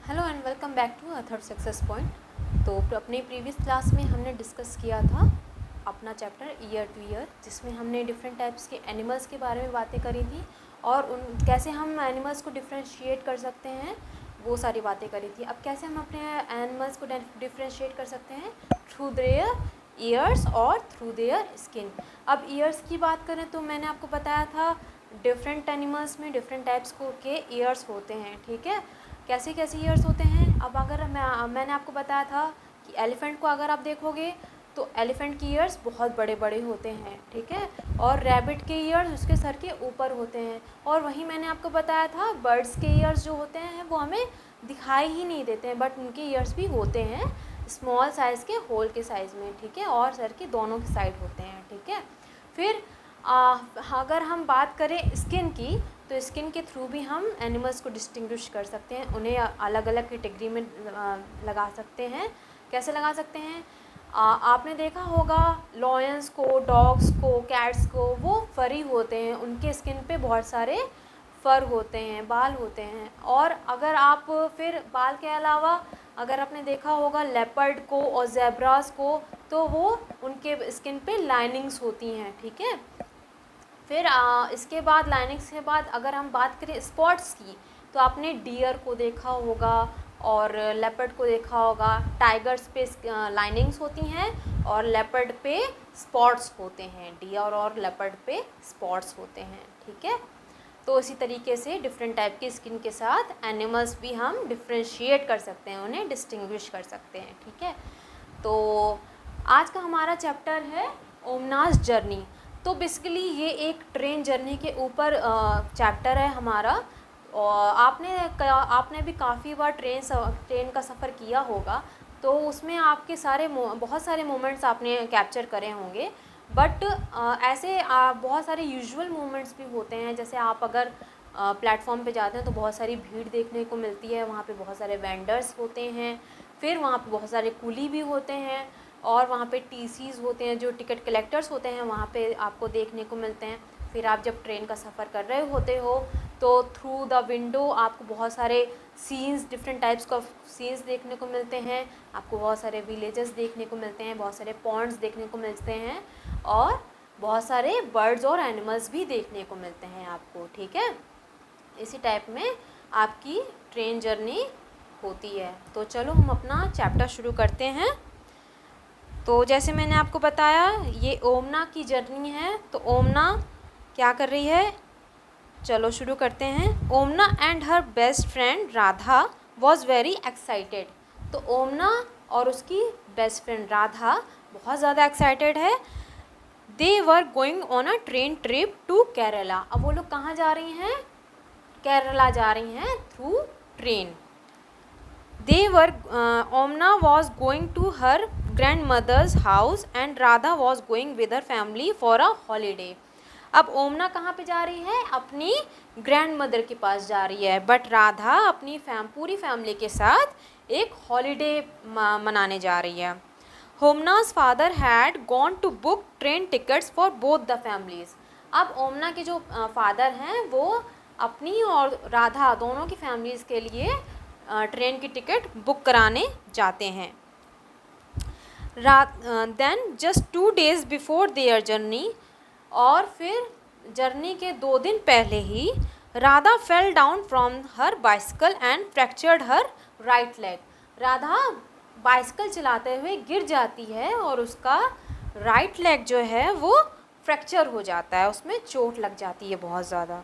Hello and welcome back to a third success point. तो अपने previous class में हमने डिस्कस किया था अपना चैप्टर ईयर टू ईयर, जिसमें हमने डिफरेंट टाइप्स के एनिमल्स के बारे में बातें करी थी और उन कैसे हम एनिमल्स को डिफ्रेंशिएट कर सकते हैं, वो सारी बातें करी थी। अब कैसे हम अपने एनिमल्स को डिफ्रेंशिएट कर सकते हैं, थ्रू देयर ईयर्स और थ्रू देयर स्किन। अब ईयर्स की बात करें तो मैंने आपको बताया था डिफरेंट एनिमल्स में डिफरेंट टाइप्स के ईयर्स होते हैं, ठीक है। कैसे कैसे ईयर्स होते हैं। अब अगर मैंने आपको बताया था कि एलिफेंट को अगर आप देखोगे तो एलिफेंट की ईयर्स बहुत बड़े बड़े होते हैं, ठीक है, और रैबिट के ईयर्स उसके सर के ऊपर होते हैं। और वहीं मैंने आपको बताया था बर्ड्स के ईयर्स जो होते हैं वो हमें दिखाई ही नहीं देते हैं, बट उनके ईयर्स भी होते हैं स्मॉल साइज़ के, होल के साइज़ में, ठीक है, और सर के दोनों की साइड होते हैं, ठीक है। फिर अगर हम बात करें स्किन की, तो स्किन के थ्रू भी हम एनिमल्स को डिस्टिंग्विश कर सकते हैं, उन्हें अलग अलग कैटेगरी में लगा सकते हैं। कैसे लगा सकते हैं, आपने देखा होगा लॉयंस को, डॉग्स को, कैट्स को, वो फरी होते हैं, उनके स्किन पे बहुत सारे फर होते हैं, बाल होते हैं। और अगर आप फिर बाल के अलावा अगर आपने देखा होगा लेपर्ड को और ज़ेब्रास को, तो वो उनके स्किन पे लाइनिंग्स होती हैं, ठीक है। फिर इसके बाद लाइनिंग्स के बाद अगर हम बात करें स्पॉट्स की, तो आपने डियर को देखा होगा और लेपर्ड को देखा होगा। टाइगर्स पे लाइनिंग्स होती हैं और लेपर्ड पे स्पॉट्स होते हैं, डियर और लेपर्ड पे स्पॉट्स होते हैं, ठीक है। तो इसी तरीके से डिफरेंट टाइप की स्किन के साथ एनिमल्स भी हम डिफ्रेंशिएट कर सकते हैं, उन्हें डिस्टिंग्विश कर सकते हैं, ठीक है। तो आज का हमारा चैप्टर है ओमनास जर्नी। तो बेसिकली ये एक ट्रेन जर्नी के ऊपर चैप्टर है हमारा। और आपने भी काफ़ी बार ट्रेन का सफ़र किया होगा, तो उसमें आपके बहुत सारे मोमेंट्स आपने कैप्चर करे होंगे। बट ऐसे बहुत सारे यूजुअल मोमेंट्स भी होते हैं। जैसे आप अगर प्लेटफॉर्म पे जाते हैं तो बहुत सारी भीड़ देखने को मिलती है, वहाँ पे बहुत सारे वेंडर्स होते हैं, फिर वहाँ पे बहुत सारे कूली भी होते हैं, और वहाँ पे टीसीज़ होते हैं जो टिकट कलेक्टर्स होते हैं, वहाँ पे आपको देखने को मिलते हैं। फिर आप जब ट्रेन का सफ़र कर रहे होते हो तो थ्रू द विंडो आपको बहुत सारे सीन्स, डिफरेंट टाइप्स का सीन्स देखने को मिलते हैं। आपको बहुत सारे विलेजेस देखने को मिलते हैं, बहुत सारे पॉन्ड्स देखने को मिलते हैं, और बहुत सारे बर्ड्स और एनिमल्स भी देखने को मिलते हैं आपको, ठीक है। इसी टाइप में आपकी ट्रेन जर्नी होती है। तो चलो हम अपना चैप्टर शुरू करते हैं। तो जैसे मैंने आपको बताया ये ओमना की जर्नी है, तो ओमना क्या कर रही है, चलो शुरू करते हैं। Omana and her best friend Radha was very excited. तो ओमना और उसकी बेस्ट फ्रेंड राधा बहुत ज़्यादा एक्साइटेड है। They were going on a train trip to Kerala. अब वो लोग कहाँ जा रही हैं, केरला जा रही हैं through train. Omna was going to her grandmother's house and Radha was going with her family for a holiday. अब ओमना कहाँ पे जा रही है, अपनी ग्रैंड मदर के पास जा रही है, बट राधा अपनी पूरी फैमिली के साथ एक हॉलीडे मनाने जा रही है। Omana's father had gone to book train tickets for both the families. अब ओमना के जो फादर हैं वो अपनी और राधा दोनों की फैमिलीज़ के लिए ट्रेन की टिकट बुक कराने जाते हैं। Then just 2 days before their journey, और फिर जर्नी के 2 दिन पहले ही Radha fell down from her bicycle and fractured her right leg. Radha bicycle चलाते हुए गिर जाती है और उसका राइट लेग जो है वो फ्रैक्चर हो जाता है, उसमें चोट लग जाती है बहुत ज़्यादा।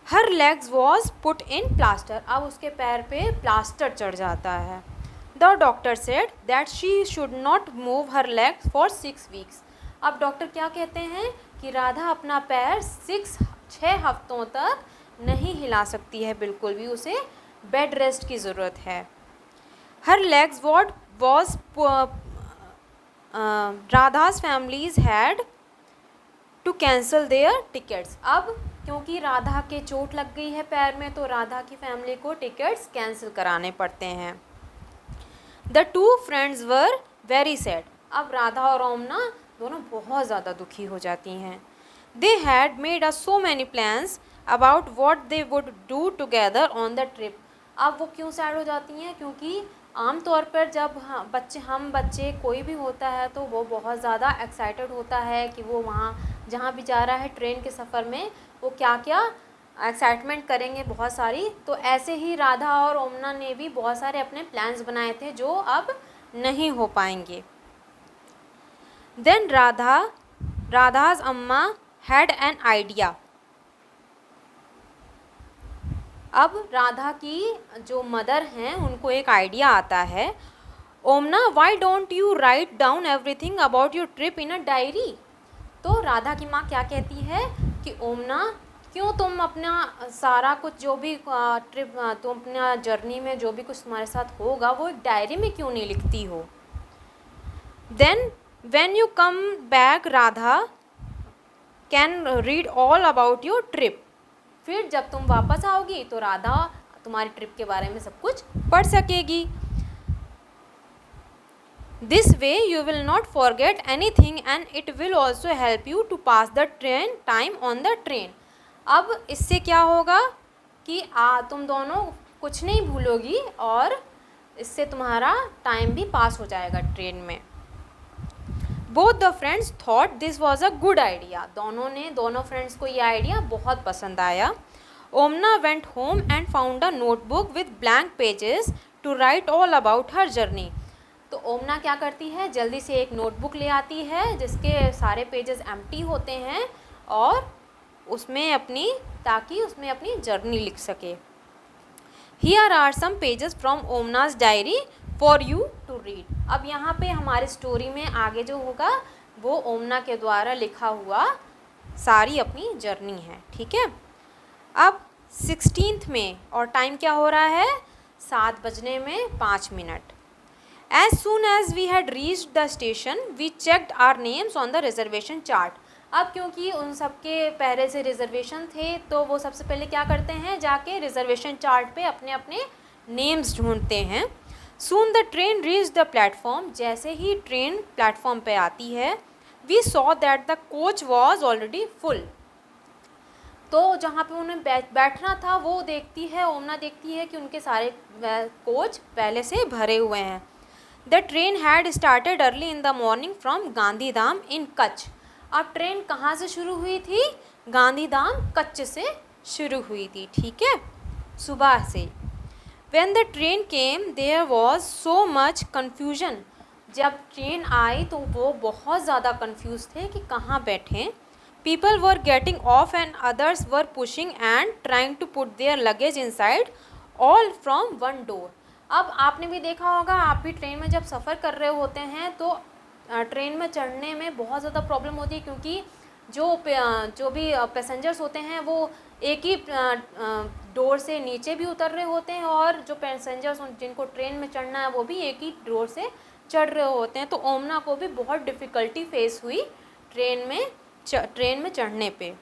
हर legs was put in plaster. अब उसके पैर पे प्लास्टर चढ़ जाता है। The doctor said that she should not move her legs for 6 weeks। अब डॉक्टर क्या कहते हैं कि राधा अपना पैर 6 हफ्तों तक नहीं हिला सकती है बिल्कुल भी, उसे बेड रेस्ट की ज़रूरत है। Her legs was Radha's families had to cancel their tickets. अब क्योंकि राधा के चोट लग गई है पैर में, तो राधा की फैमिली को टिकट्स कैंसिल कराने पड़ते हैं। The 2 friends were very sad. अब राधा और ओमना दोनों बहुत ज़्यादा दुखी हो जाती हैं। They had made a so many plans about what they would do together on the trip. अब वो क्यों सैड हो जाती हैं? क्योंकि आम तौर पर जब हम बच्चे कोई भी होता है तो वो बहुत ज़्यादा एक्साइटेड होता है कि वो वहाँ जहाँ भी जा रहा है ट्रेन के सफ़र में वो क्या क्या एक्साइटमेंट करेंगे बहुत सारी। तो ऐसे ही राधा और ओमना ने भी बहुत सारे अपने प्लान्स बनाए थे जो अब नहीं हो पाएंगे। देन राधा's अम्मा हैड एन आइडिया। अब राधा की जो मदर हैं उनको एक आइडिया आता है, Omana why don't you write down everything about your trip in a diary. तो राधा की माँ क्या कहती है कि ओमना क्यों तुम अपना सारा कुछ जो भी ट्रिप तुम अपना जर्नी में जो भी कुछ तुम्हारे साथ होगा वो एक डायरी में क्यों नहीं लिखती हो। Then when you come back Radha can read all about your trip. फिर जब तुम वापस आओगी तो राधा तुम्हारी ट्रिप के बारे में सब कुछ पढ़ सकेगी। This way you will not forget anything and it will also help you to pass the train time on the train. अब इससे क्या होगा कि तुम दोनों कुछ नहीं भूलोगी और इससे तुम्हारा टाइम भी पास हो जाएगा ट्रेन में। Both the friends thought this was a good idea. दोनों फ्रेंड्स को ये आइडिया बहुत पसंद आया। Omana went home and found a notebook with blank pages to write all about her journey. तो ओमना क्या करती है, जल्दी से एक नोटबुक ले आती है जिसके सारे पेजेस एम्प्टी होते हैं और ताकि उसमें अपनी जर्नी लिख सके। Here are some pages from Omana's diary for you to read. अब यहाँ पे हमारे स्टोरी में आगे जो होगा वो ओमना के द्वारा लिखा हुआ सारी अपनी जर्नी है, ठीक है। अब 16th में और टाइम क्या हो रहा है, 7:05। As soon as we had reached the station, we checked our names on the reservation chart. अब क्योंकि उन सबके पहले से रिजर्वेशन थे तो वो सबसे पहले क्या करते हैं, जाके रिजर्वेशन चार्ट पे अपने अपने नेम्स ढूंढते हैं। Soon the train reached the platform. जैसे ही ट्रेन प्लेटफॉर्म पे आती है, we saw that the coach was already full. तो जहाँ पे उन्हें बैठना था वो ओमना देखती है कि उनके सारे कोच पहले से भरे हुए हैं। The train had started early in the morning from Gandhidham in Kutch. अब ट्रेन कहाँ से शुरू हुई थी, गांधीधाम कच्छ से शुरू हुई थी, ठीक है, सुबह से। When the train came, there was so much confusion. जब ट्रेन आई तो वो बहुत ज़्यादा कंफ्यूज थे कि कहाँ बैठें। People were getting off and others were pushing and trying to put their luggage inside, all from one door. अब आपने भी देखा होगा, आप भी ट्रेन में जब सफ़र कर रहे होते हैं तो ट्रेन में चढ़ने में बहुत ज़्यादा प्रॉब्लम होती है क्योंकि जो भी पैसेंजर्स होते हैं वो एक ही डोर से नीचे भी उतर रहे होते हैं और जो पैसेंजर्स जिनको ट्रेन में चढ़ना है वो भी एक ही डोर से चढ़ रहे होते हैं। तो ओमना को भी बहुत डिफ़िकल्टी फेस हुई ट्रेन में चढ़ने पे।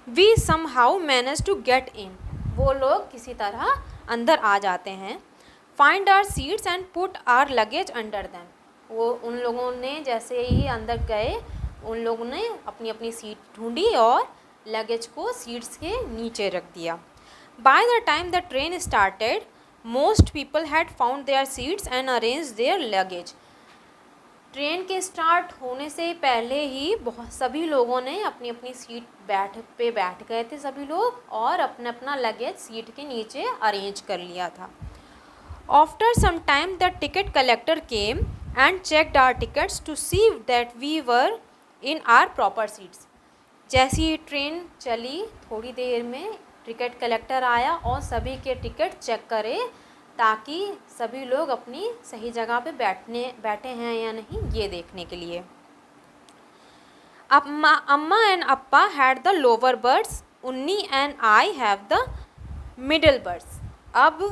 We somehow manage to get in. वो लोग किसी तरह अंदर आ जाते हैं। Find our seats and put our luggage under them. उन लोगों ने जैसे ही अंदर गए उन लोगों ने अपनी अपनी सीट ढूंढी और लगेज को सीट्स के नीचे रख दिया। By the time the train started most people had found their seats and arrange their luggage. Train के स्टार्ट होने से पहले ही सभी लोगों ने अपनी अपनी सीट बैठ गए थे सभी लोग और अपना अपना लगेज सीट के नीचे अरेंज कर लिया था। After some time the ticket collector came and checked our tickets to see that we were in our proper seats. जैसी ट्रेन चली थोड़ी देर में टिकट कलेक्टर आया और सभी के टिकट चेक करे ताकि सभी लोग अपनी सही जगह पे बैठे हैं या नहीं ये देखने के लिए। Amma and Appa had the lower berths, Unni and I have the middle berths. अब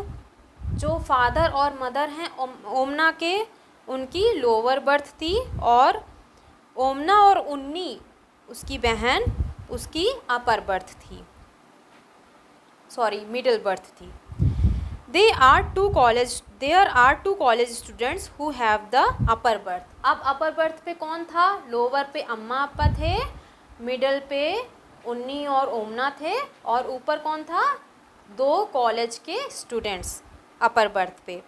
जो फादर और मदर हैं ओमना के, उनकी लोअर बर्थ थी और ओमना और उन्नी उसकी बहन उसकी अपर बर्थ थी, मिडिल बर्थ थी। There are two college students who have the upper berth. अब अपर बर्थ पे कौन था, लोअर पे अम्मा अप्पा थे, मिडल पे उन्नी और ओमना थे और ऊपर कौन था, 2 कॉलेज के स्टूडेंट्स अपर बर्थ पे।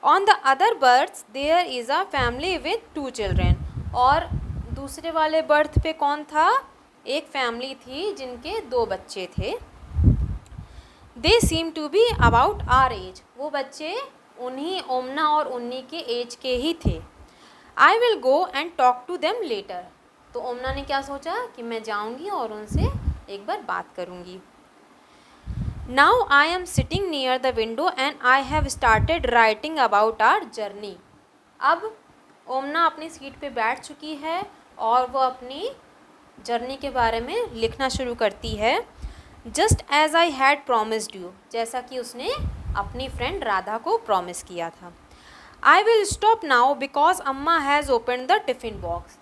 On the other berth there is a family with 2 children, और दूसरे वाले बर्थ पे कौन था? एक फैमिली थी जिनके 2 बच्चे थे। They seem to be about our age, वो बच्चे उन्हीं ओमना और उन्हीं के एज के ही थे। I will go and talk to them later, तो ओमना ने क्या सोचा कि मैं जाऊंगी और उनसे एक बार बात करूंगी। Now I am sitting near the window and I have started writing about our journey. अब ओमना अपनी सीट पे बैठ चुकी है और वो अपनी जर्नी के बारे में लिखना शुरू करती है। Just as I had promised you, जैसा कि उसने अपनी फ्रेंड राधा को प्रॉमिस किया था। I will stop now because Amma has open the tiffin box.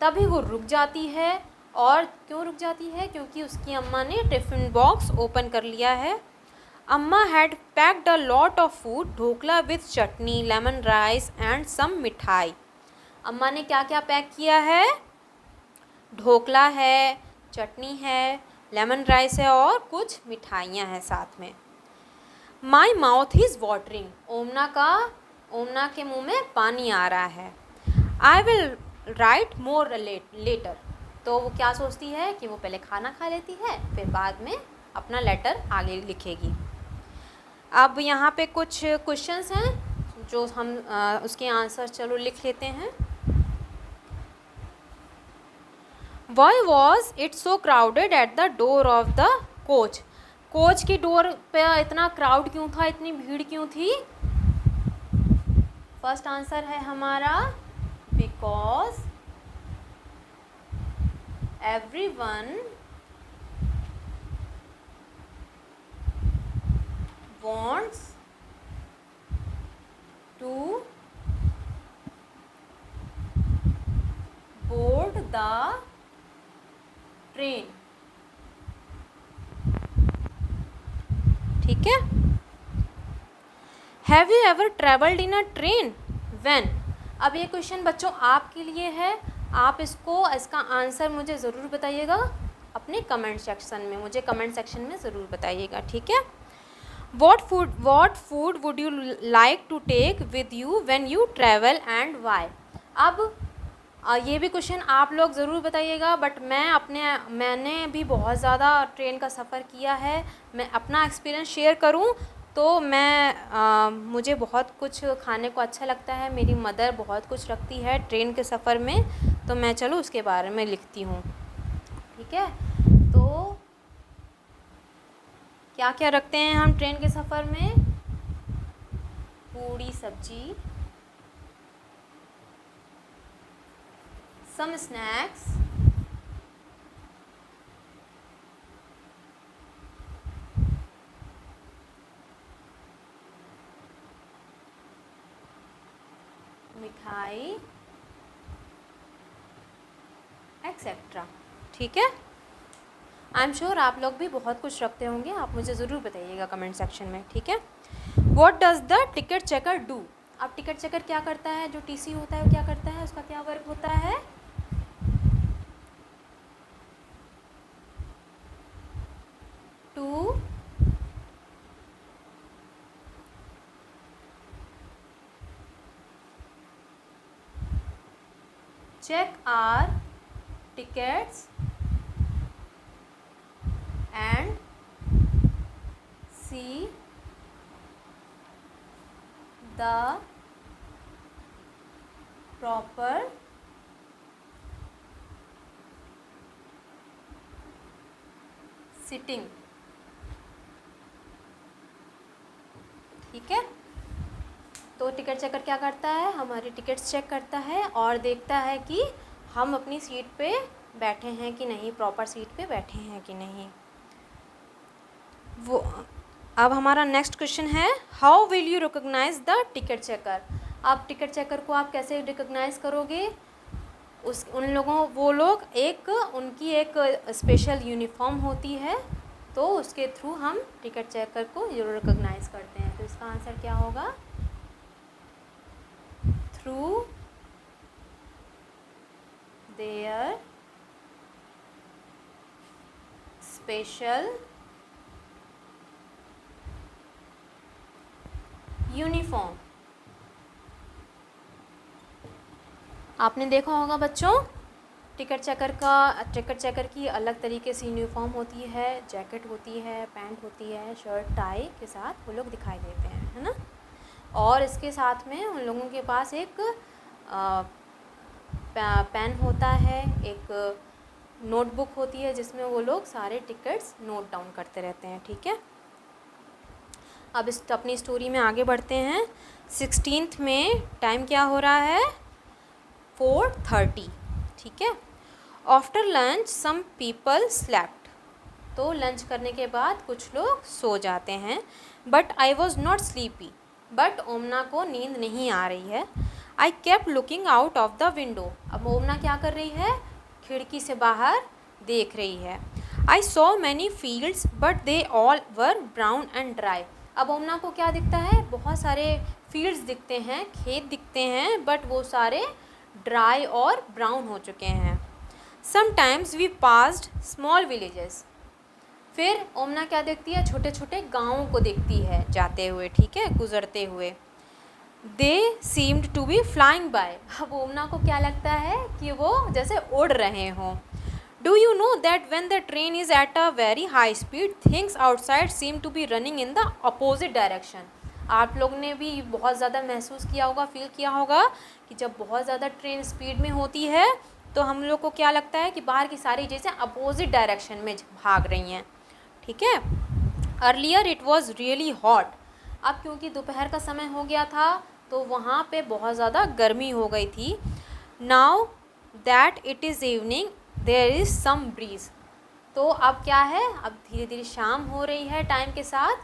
तभी वो रुक जाती है, और क्यों रुक जाती है? क्योंकि उसकी अम्मा ने टिफ़िन बॉक्स ओपन कर लिया है। Amma had packed a lot of food, dhokla with chutney, lemon rice and some mithai. अम्मा ने क्या क्या पैक किया है? ढोकला है, चटनी है, लेमन राइस है और कुछ मिठाइयाँ हैं साथ में। My mouth is watering, Omana के मुंह में पानी आ रहा है। I will write more later, तो वो क्या सोचती है कि वो पहले खाना खा लेती है, फिर बाद में अपना लेटर आगे लिखेगी। अब यहाँ पे कुछ क्वेश्चंस हैं जो हम उसके आंसर चलो लिख लेते हैं। Why was it so crowded at the door of the coach? Coach की डोर पे इतना क्राउड क्यों था, इतनी भीड़ क्यों थी? फर्स्ट आंसर है हमारा because everyone wants to board the train। ठीक है। Have you ever travelled in a train? When? अब ये क्वेश्चन बच्चों आपके लिए है, आप इसका आंसर मुझे ज़रूर बताइएगा अपने कमेंट सेक्शन में, मुझे कमेंट सेक्शन में ज़रूर बताइएगा, ठीक है। What food would you like to take with you when you travel and why? अब ये भी क्वेश्चन आप लोग ज़रूर बताइएगा, बट मैंने भी बहुत ज़्यादा ट्रेन का सफ़र किया है। मैं अपना एक्सपीरियंस शेयर करूं तो मुझे बहुत कुछ खाने को अच्छा लगता है। मेरी मदर बहुत कुछ रखती है ट्रेन के सफ़र में, तो मैं चलो उसके बारे में लिखती हूँ, ठीक है। तो क्या क्या रखते हैं हम ट्रेन के सफ़र में? पूड़ी सब्जी, सम स्नैक्स, मिठाई एक्सेट्रा, ठीक है। आई एम श्योर आप लोग भी बहुत कुछ रखते होंगे, आप मुझे ज़रूर बताइएगा कमेंट सेक्शन में, ठीक है। What does the ticket checker do? अब टिकट चेकर क्या करता है? जो टीसी होता है वो क्या करता है? उसका क्या वर्क होता है? To check our tickets and see the proper sitting, ठीक है। तो टिकट चेकर क्या करता है? हमारी टिकट्स चेक करता है और देखता है कि हम अपनी सीट पे बैठे हैं कि नहीं, प्रॉपर सीट पे बैठे हैं कि नहीं। वो अब हमारा नेक्स्ट क्वेश्चन है, how will you recognise the ticket checker? आप टिकट चेकर को आप कैसे रिकॉग्नाइज करोगे? उनकी एक स्पेशल यूनिफॉर्म होती है, तो उसके थ्रू हम टिकट चेकर को रिकॉग्नाइज करते हैं। तो इसका आंसर क्या होगा? Through their special uniform. आपने देखा होगा बच्चों, टिकट चेकर की अलग तरीके से यूनिफॉर्म होती है, जैकेट होती है, पैंट होती है, शर्ट टाई के साथ वो लोग दिखाई देते हैं, है ना। और इसके साथ में उन लोगों के पास एक पेन होता है, एक नोटबुक होती है जिसमें वो लोग सारे टिकट्स नोट डाउन करते रहते हैं, ठीक है। अब अपनी स्टोरी में आगे बढ़ते हैं। 16th में टाइम क्या हो रहा है, 4:30, ठीक है। After lunch some people slept, तो लंच करने के बाद कुछ लोग सो जाते हैं। But I was not sleepy, but Omana को नींद नहीं आ रही है। I kept looking out of the window, अब ओमना क्या कर रही है, खिड़की से बाहर देख रही है। I saw many fields but they all were brown and dry, अब ओमना को क्या दिखता है, बहुत सारे फील्ड्स दिखते हैं, खेत दिखते हैं, बट वो सारे ड्राई और ब्राउन हो चुके हैं। Sometimes we passed small villages, फिर ओमना क्या देखती है, छोटे छोटे गाँवों को देखती है जाते हुए, ठीक है, गुजरते हुए। They seemed to be flying by, अब ओमना को क्या लगता है कि वो जैसे उड़ रहे हों। Do you know that when the train is at a very high speed things outside seem to be running in the opposite direction, आप लोग ने भी बहुत ज़्यादा महसूस किया होगा, फील किया होगा कि जब बहुत ज़्यादा ट्रेन स्पीड में होती है तो हम लोग को क्या लगता है कि बाहर की सारी चीज़ें अपोजिट डायरेक्शन में भाग रही हैं, ठीक है। Earlier it was really hot, अब क्योंकि दोपहर का समय हो गया था तो वहाँ पे बहुत ज़्यादा गर्मी हो गई थी। Now that it is evening there is some breeze, तो अब क्या है, अब धीरे धीरे शाम हो रही है टाइम के साथ,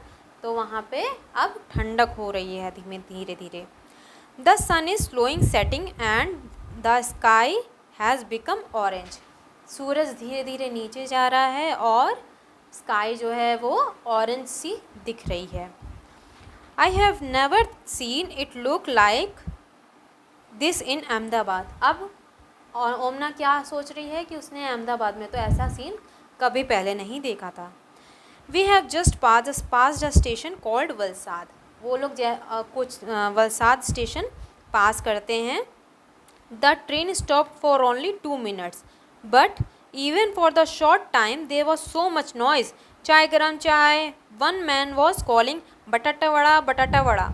तो वहाँ पे अब ठंडक हो रही है धीरे धीरे। The sun is slowing setting and the sky has become orange, सूरज धीरे धीरे नीचे जा रहा है और स्काई जो है वो ऑरेंज सी दिख रही है। I have never seen it look like this in Ahmedabad, अब और ओमना क्या सोच रही है कि उसने अहमदाबाद में तो ऐसा सीन कभी पहले नहीं देखा था। We have just pass the station called Valsad, वो लोग कुछ वलसाद स्टेशन पास करते हैं। The train stop for only 2 minutes, but even for the short time there was so much noise, chai garam चाय, वन मैन वॉज कॉलिंग बटाटा वड़ा।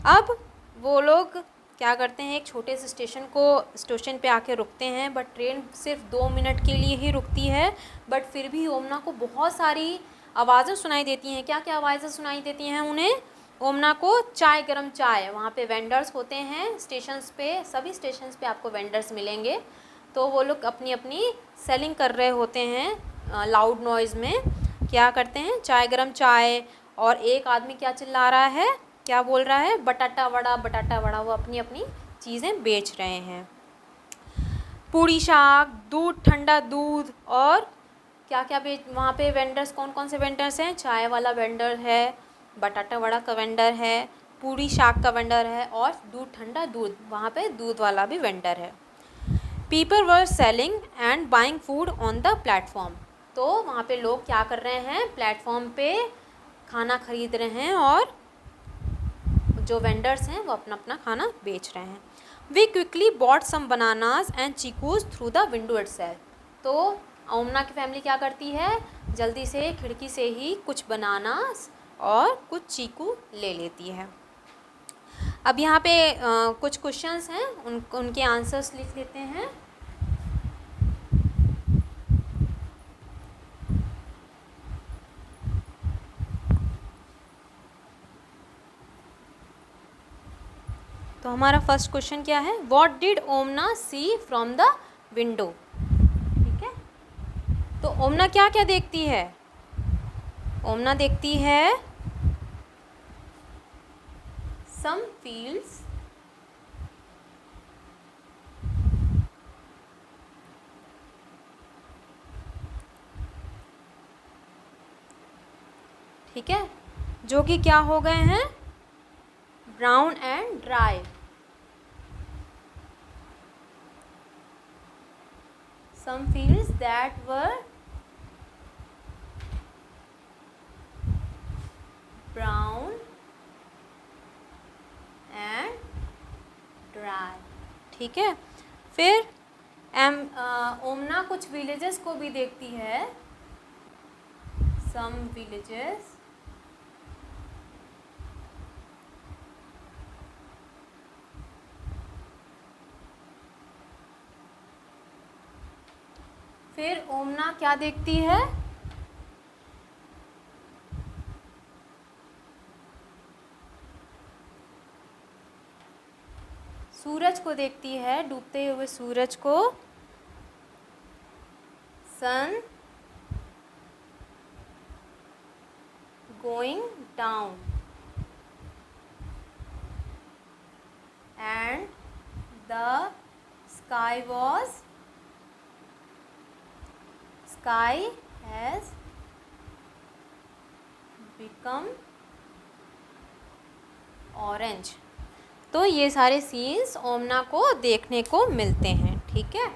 अब वो लोग क्या करते हैं, एक छोटे से स्टेशन पे आके रुकते हैं, बट ट्रेन सिर्फ 2 मिनट के लिए ही रुकती है, बट फिर भी ओमना को बहुत सारी आवाज़ें सुनाई देती हैं। क्या क्या आवाज़ें सुनाई देती हैं उन्हें, ओमना को चाय गरम चाय, वहाँ पे वेंडर्स होते हैं स्टेशंस पे, सभी स्टेशंस पे आपको वेंडर्स मिलेंगे, तो वो लोग अपनी अपनी सेलिंग कर रहे होते हैं लाउड नॉइज़ में, क्या करते हैं, चाय गरम चाय, और एक आदमी क्या चिल्ला रहा है, क्या बोल रहा है, बटाटा वड़ा, वो अपनी अपनी चीज़ें बेच रहे हैं। पूड़ी शाक, दूध, ठंडा दूध, और क्या क्या वहाँ पे वेंडर्स कौन कौन से वेंडर्स हैं, चाय वाला वेंडर है, बटाटा वड़ा का वेंडर है, पूड़ी शाक का वेंडर है, और दूध ठंडा दूध, वहाँ पे दूध वाला भी वेंडर है। People were selling and buying food on the platform, तो वहाँ पे लोग क्या कर रहे हैं, प्लेटफॉर्म पे खाना खरीद रहे हैं और जो वेंडर्स हैं वो अपना अपना खाना बेच रहे हैं। We quickly bought some bananas and chikoos through the window itself, तो ओमना की फैमिली क्या करती है, जल्दी से खिड़की से ही कुछ बनानास और कुछ चीकू ले लेती है। अब यहाँ पे कुछ क्वेश्चंस हैं, उनके आंसर्स लिख लेते हैं। तो हमारा फर्स्ट क्वेश्चन क्या है, what did Omana see from the window, ठीक है। तो ओमना क्या क्या देखती है, ओमना देखती है सम फील्ड्स ठीक है, जो कि क्या हो गए हैं, brown and dry. Some fields that were brown ठीक है। फिर ओमना कुछ विलेजेस को भी देखती है, सम विलेजेस, फिर ओमना क्या देखती है, सूरज को देखती है, डूबते हुए सूरज को, sun going down, and the sky has become orange। तो ये सारे सीन्स ओमना को देखने को मिलते हैं, ठीक है।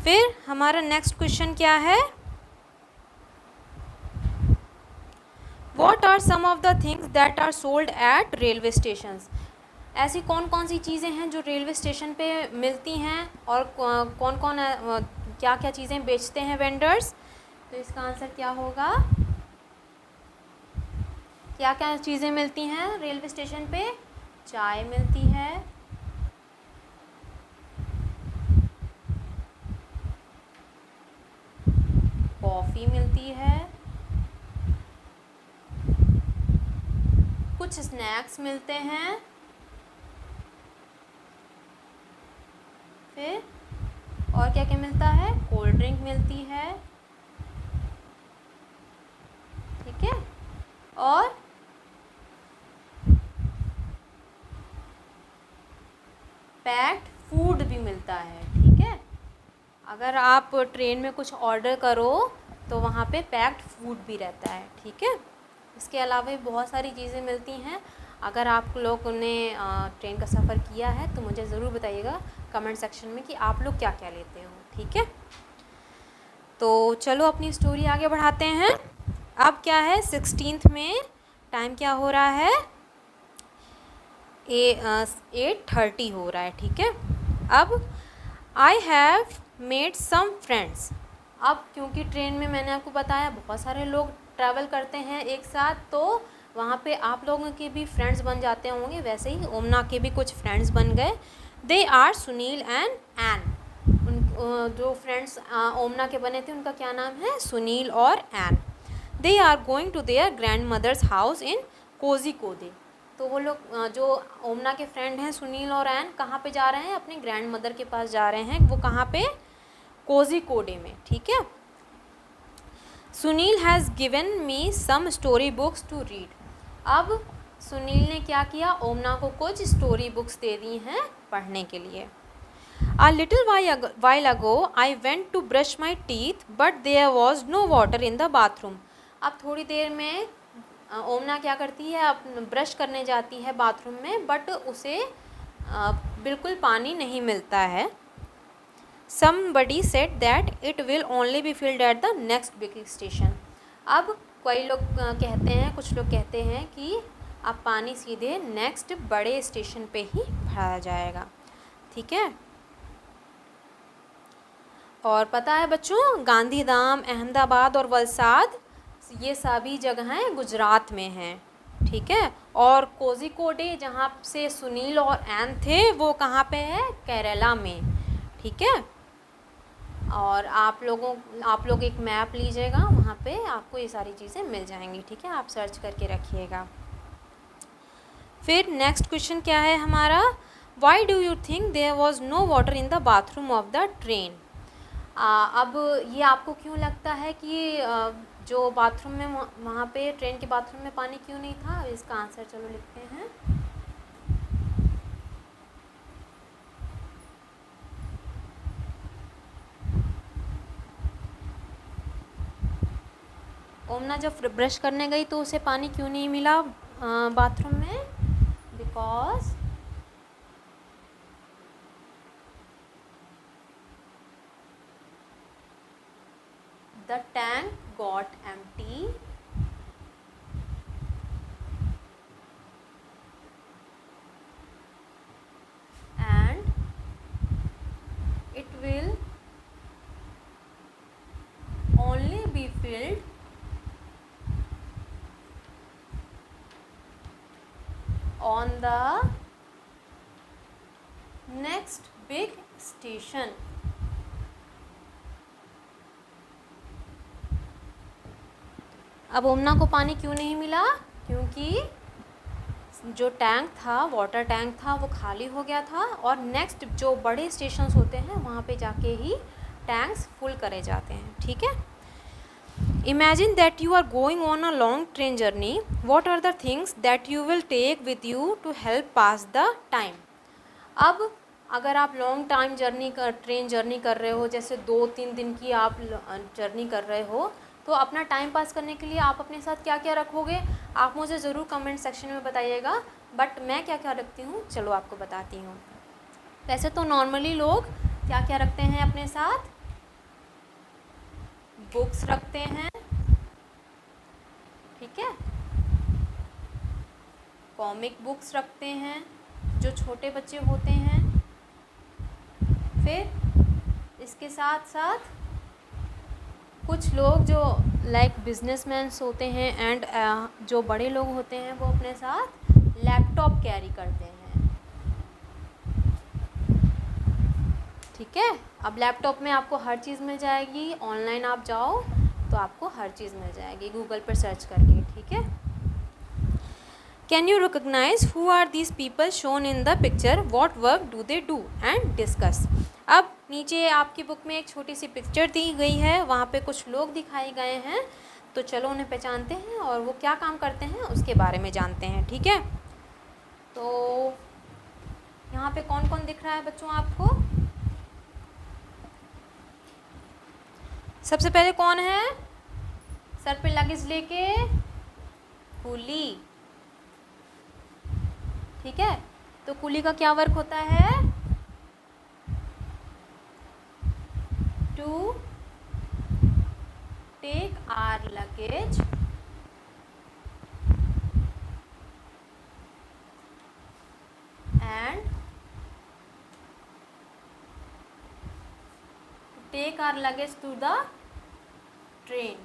फिर हमारा नेक्स्ट क्वेश्चन क्या है, What are some of the things that are sold at railway stations? ऐसी कौन कौन सी चीज़ें हैं जो रेलवे स्टेशन पे मिलती हैं और कौन कौन क्या क्या चीज़ें बेचते हैं वेंडर्स। तो इसका आंसर क्या होगा, क्या क्या चीज़ें मिलती हैं रेलवे स्टेशन पे, चाय मिलती है, कॉफ़ी मिलती है, कुछ स्नैक्स मिलते हैं, फिर और क्या क्या मिलता है, कोल्ड ड्रिंक मिलती है, ठीक है, और पैक्ड फूड भी मिलता है, ठीक है। अगर आप ट्रेन में कुछ ऑर्डर करो तो वहाँ पे पैक्ड फूड भी रहता है, ठीक है। इसके अलावा भी बहुत सारी चीज़ें मिलती हैं। अगर आप लोगों ने ट्रेन का सफ़र किया है तो मुझे ज़रूर बताइएगा कमेंट सेक्शन में कि आप लोग क्या क्या लेते हो, ठीक है। तो चलो अपनी स्टोरी आगे बढ़ाते हैं। अब क्या है 16th में टाइम क्या हो रहा है, 8:30 हो रहा है, ठीक है। अब I have made some friends. अब क्योंकि ट्रेन में मैंने आपको बताया बहुत सारे लोग ट्रैवल करते हैं एक साथ, तो वहाँ पे आप लोगों के भी फ्रेंड्स बन जाते होंगे, वैसे ही ओमना के भी कुछ फ्रेंड्स बन गए। They are Sunil and Ann. उन जो फ्रेंड्स ओमना के बने थे उनका क्या नाम है, सुनील और Ann. They are going to their grandmother's house in Kozhikode. तो वो लोग जो ओमना के फ्रेंड हैं सुनील और एन कहाँ पे जा रहे हैं, अपने ग्रैंड मदर के पास जा रहे हैं। वो कहाँ पे, कोझिकोडे में, ठीक है। Sunil has given me some story books to read. अब सुनील ने क्या किया, ओमना को कुछ स्टोरी बुक्स दे दी हैं पढ़ने के लिए। A little while ago I went to brush my teeth but there was no water in the bathroom। अब थोड़ी देर में ओमना क्या करती है, अब ब्रश करने जाती है बाथरूम में, बट उसे बिल्कुल पानी नहीं मिलता है। Somebody said that it will only be filled at the next big station। अब कई लोग कहते हैं, कुछ लोग कहते हैं कि अब पानी सीधे नेक्स्ट बड़े स्टेशन पे ही भरा जाएगा, ठीक है। और पता है बच्चों, गांधीधाम, अहमदाबाद और वलसाड ये सभी जगहें गुजरात में हैं, ठीक है। और कोझिकोडे जहाँ से सुनील और एन थे वो कहाँ पे है, केरला में, ठीक है। और आप लोग एक मैप लीजिएगा, वहाँ पे आपको ये सारी चीज़ें मिल जाएंगी, ठीक है। आप सर्च करके रखिएगा। फिर नेक्स्ट क्वेश्चन क्या है हमारा, why do you think there was no water in the bathroom of the train. अब ये आपको क्यों लगता है कि जो बाथरूम में वहाँ पे ट्रेन के बाथरूम में पानी क्यों नहीं था, इसका आंसर चलो लिखते हैं। ओमना जब ब्रश करने गई तो उसे पानी क्यों नहीं मिला बाथरूम में, because the tank got empty and on the next big station. अब ओमना को पानी क्यों नहीं मिला? क्योंकि जो टैंक था, वाटर टैंक था, वो खाली हो गया था और नेक्स्ट जो बड़े स्टेशंस होते हैं वहाँ पे जाके ही टैंक्स फुल करे जाते हैं। ठीक है। Imagine that you are going on a long train journey, what are the things that you will take with you to help pass the time. अब अगर आप लॉन्ग टाइम ट्रेन जर्नी कर रहे हो, जैसे 2-3 दिन की आप जर्नी कर रहे हो, तो अपना टाइम पास करने के लिए आप अपने साथ क्या क्या रखोगे? आप मुझे ज़रूर कमेंट सेक्शन में बताइएगा, बट मैं क्या क्या रखती हूँ चलो आपको बताती हूँ। वैसे तो नॉर्मली लोग क्या क्या रखते हैं अपने साथ? बुक्स रखते हैं, ठीक है, कॉमिक बुक्स रखते हैं जो छोटे बच्चे होते हैं। फिर इसके साथ साथ कुछ लोग जो लाइक बिजनेसमैन्स होते हैं एंड जो बड़े लोग होते हैं वो अपने साथ लैपटॉप कैरी करते हैं। ठीक है। अब लैपटॉप में आपको हर चीज़ मिल जाएगी, ऑनलाइन आप जाओ तो आपको हर चीज़ मिल जाएगी गूगल पर सर्च करके। ठीक है। Can you recognise who are these people shown in the picture, what work do they do and discuss. अब नीचे आपकी बुक में एक छोटी सी पिक्चर दी गई है, वहाँ पे कुछ लोग दिखाए गए हैं, तो चलो उन्हें पहचानते हैं और वो क्या काम करते हैं उसके बारे में जानते हैं। ठीक है। तो यहाँ पे कौन कौन दिख रहा है बच्चों आपको? सबसे पहले कौन है सर पे लगेज लेके? कुली। ठीक है। तो कुली का क्या वर्क होता है? To take our luggage and take our luggage to the train।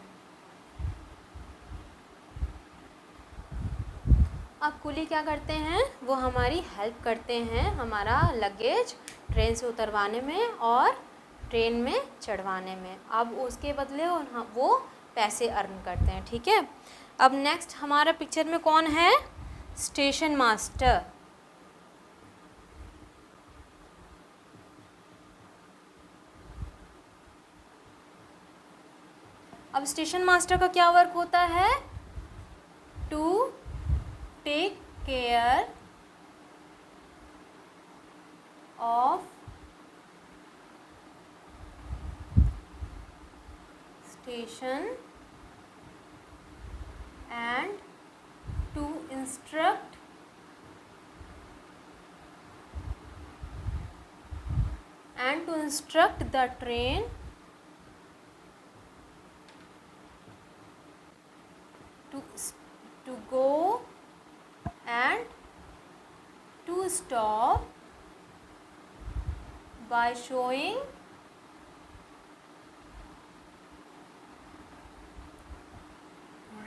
अब कुली क्या करते हैं? वो हमारी हेल्प करते हैं हमारा लगेज ट्रेन से उतरवाने में और ट्रेन में चढ़वाने में। अब उसके बदले वो पैसे अर्न करते हैं। ठीक है। अब नेक्स्ट हमारा पिक्चर में कौन है? Station master. अब स्टेशन मास्टर का क्या वर्क होता है? To take care of station and to instruct the train to go and to stop by showing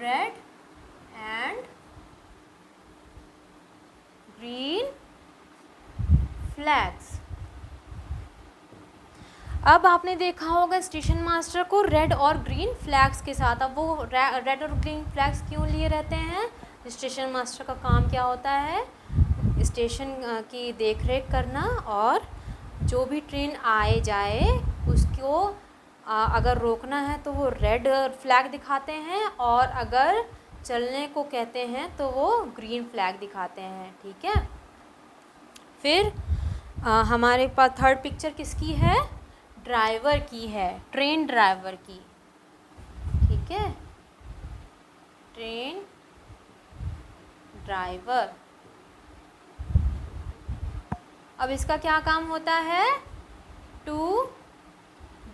red and green flags। अब आपने देखा होगा स्टेशन मास्टर को रेड और ग्रीन फ्लैग्स के साथ। अब वो रेड और ग्रीन फ्लैग्स क्यों लिए रहते हैं? स्टेशन मास्टर का काम क्या होता है? स्टेशन की देखरेख करना और जो भी ट्रेन आए जाए उसको अगर रोकना है तो वो रेड फ्लैग दिखाते हैं और अगर चलने को कहते हैं तो वो ग्रीन फ्लैग दिखाते हैं। ठीक है। फिर हमारे पास थर्ड पिक्चर किसकी है? ड्राइवर की है, ट्रेन ड्राइवर की। ठीक है। Train driver. अब इसका क्या काम होता है? To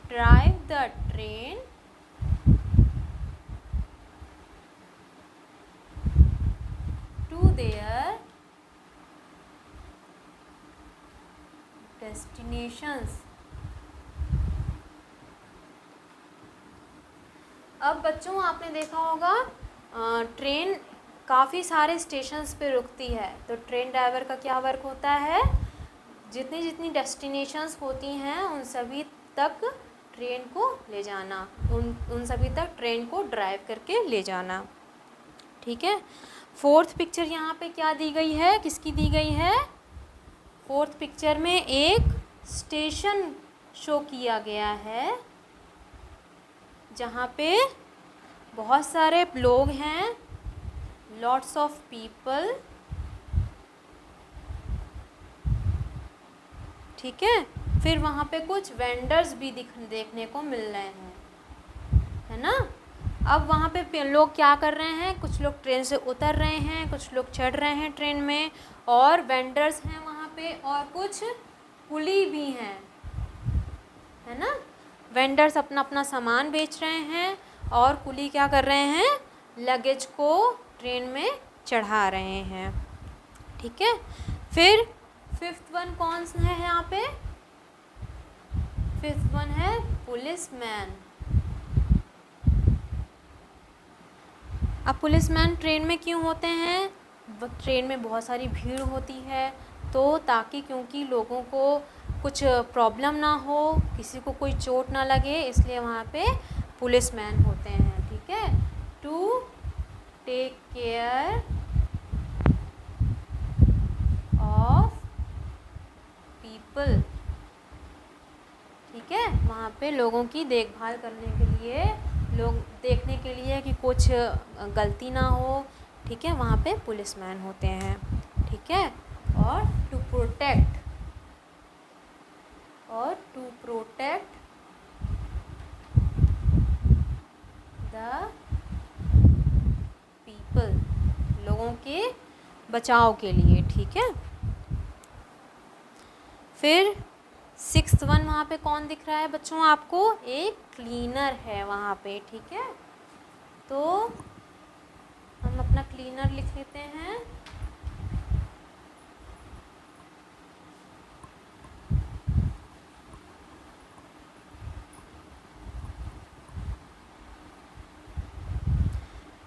drive the train to their destinations. अब बच्चों आपने देखा होगा ट्रेन काफ़ी सारे स्टेशंस पे रुकती है। तो ट्रेन ड्राइवर का क्या वर्क होता है, जितनी जितनी डेस्टिनेशंस होती हैं उन सभी तक ट्रेन को ले जाना, उन सभी तक ट्रेन को ड्राइव करके ले जाना। ठीक है। फोर्थ पिक्चर यहाँ पे क्या दी गई है, किसकी दी गई है? फोर्थ पिक्चर में एक स्टेशन शो किया गया है जहाँ पे बहुत सारे लोग हैं, लॉट्स ऑफ पीपल। ठीक है। फिर वहाँ पे कुछ वेंडर्स भी देखने को मिल रहे हैं, है ना। अब वहाँ पे लोग क्या कर रहे हैं, कुछ लोग ट्रेन से उतर रहे हैं, कुछ लोग चढ़ रहे हैं ट्रेन में, और वेंडर्स हैं वहाँ पे, और कुछ कुली भी हैं, है ना। वेंडर्स अपना अपना सामान बेच रहे हैं और कुली क्या कर रहे हैं, लगेज को ट्रेन में चढ़ा रहे हैं। ठीक है। फिर फिफ्थ वन कौन सा है यहाँ पे? फिफ्थ वन है पुलिसमैन। अब पुलिसमैन ट्रेन में क्यों होते हैं? ट्रेन में बहुत सारी भीड़ होती है, तो ताकि क्योंकि लोगों को कुछ प्रॉब्लम ना हो, किसी को कोई चोट ना लगे, इसलिए वहाँ पे पुलिसमैन होते हैं। ठीक है। To take care of people. ठीक है। वहाँ पे लोगों की देखभाल करने के लिए, लोग देखने के लिए कि कुछ गलती ना हो। ठीक है। वहाँ पे पुलिसमैन होते हैं। ठीक है। और टू प्रोटेक्ट द पीपल, लोगों के बचाव के लिए। ठीक है। फिर सिक्स्थ वन वहाँ पे कौन दिख रहा है बच्चों आपको? एक क्लीनर है वहाँ पे। ठीक है। तो हम अपना क्लीनर लिख लेते हैं।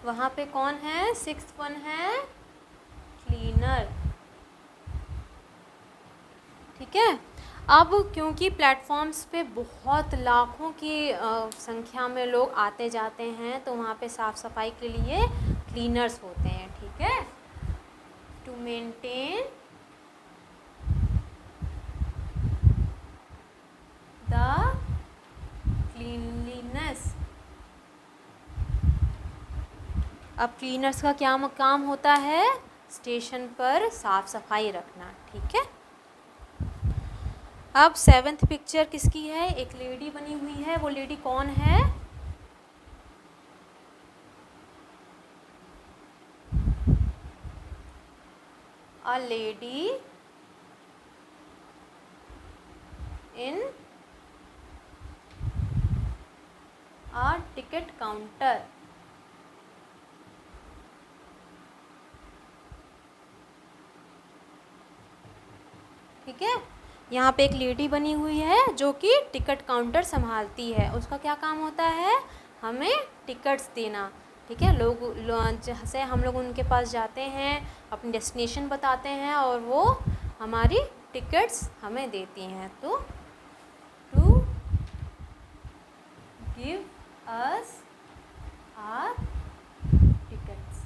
वहाँ पे कौन है? सिक्स्थ वन है क्लीनर। ठीक है। अब क्योंकि प्लेटफॉर्म्स पे बहुत लाखों की संख्या में लोग आते जाते हैं, तो वहाँ पे साफ़ सफाई के लिए क्लीनर्स होते हैं। ठीक है। To maintain the cleanliness. अब क्लीनर्स का क्या काम होता है? स्टेशन पर साफ़ सफाई रखना। ठीक है। अब सेवेंथ पिक्चर किसकी है? एक लेडी बनी हुई है, वो लेडी कौन है? A lady in a ticket counter. ठीक है। यहाँ पे एक लेडी बनी हुई है जो कि टिकट काउंटर संभालती है। उसका क्या काम होता है? हमें टिकट्स देना। ठीक है। लोग जैसे हम लोग उनके पास जाते हैं, अपनी डेस्टिनेशन बताते हैं और वो हमारी टिकट्स हमें देती हैं। तो to give us our tickets.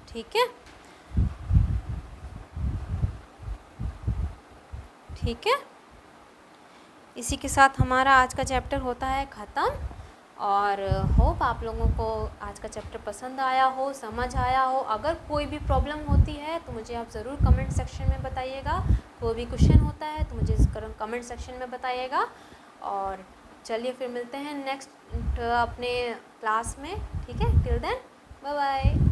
ठीक है। ठीक है। इसी के साथ हमारा आज का चैप्टर होता है ख़त्म। और होप आप लोगों को आज का चैप्टर पसंद आया हो, समझ आया हो। अगर कोई भी प्रॉब्लम होती है तो मुझे आप ज़रूर कमेंट सेक्शन में बताइएगा। कोई भी क्वेश्चन होता है तो मुझे कमेंट सेक्शन में बताइएगा। और चलिए फिर मिलते हैं नेक्स्ट अपने क्लास में। ठीक है। Till then bye bye.